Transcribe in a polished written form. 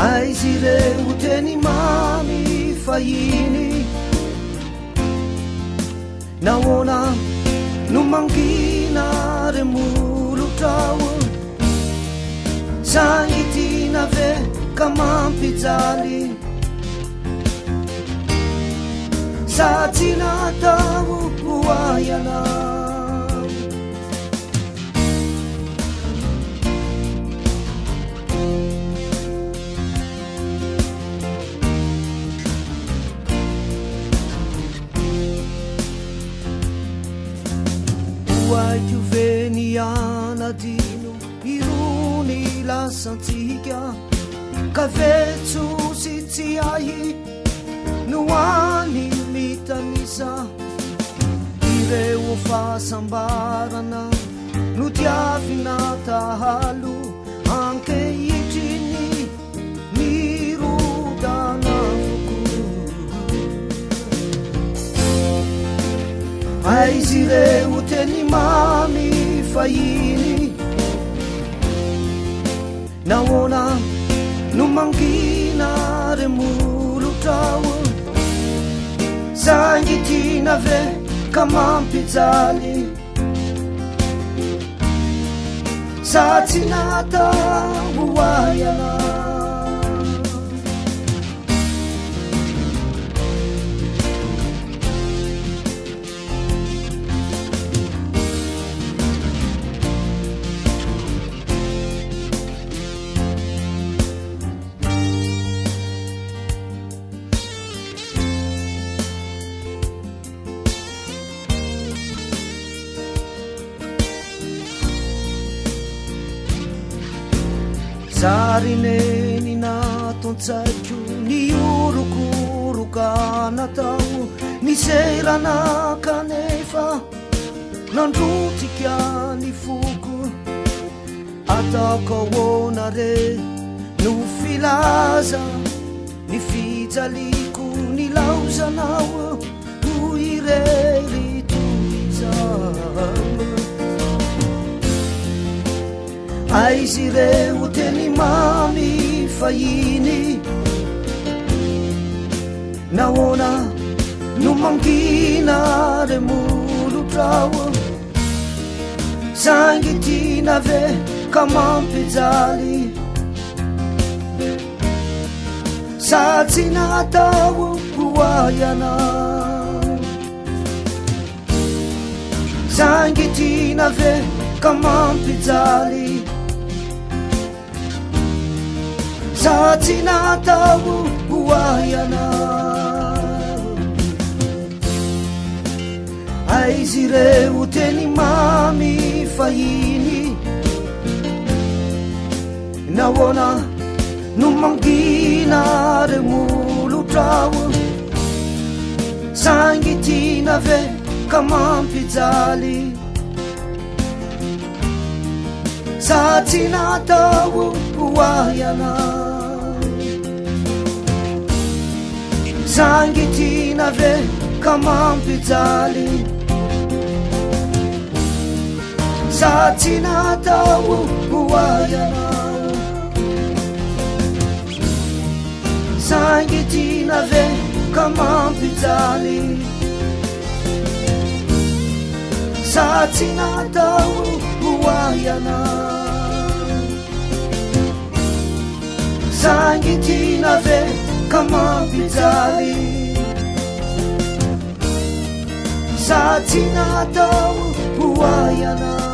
aizy reo teny mamy fahiny nahoana no mangina re molotrao sangitina ve ka mampijaly sa tsy natao hoaiana aiko venianadino irony lasantsika ka vetso sy tsy ahy no any mitanisa ireo fahasambarana no tiavina tahalo ankehitriny mirodana voko aizy reo teny mamy fahiny nahoana no mangina re molotrao sangitina ve ka mampijaly sa tsy natao hoaiana zarineny naton-tsaiko ny orokoroka natao niserana kanefa nandrotika ny foko ataoko ahoana re no filaza ny fijaliko ny laozanao ho irery toizao aizy reo teny mamy fahiny nahoana no mangina re molotrao sangitina ve ka mampijaly sa tsy natao hoaiana sangitina ve ka mampijaly sa tsy natao hoaiana aizy reo teny mamy fahiny nahoana no mangina re molotrao sangitina ve ka mampijaly sa tsy natao hoaiana sangitina ve ka mampijaly sa tsy natao hoaiana sangitina ve ka mampijaly sa tsy natao hoaiana sangitina ve ka mampijaly sa tsy natao hoaiana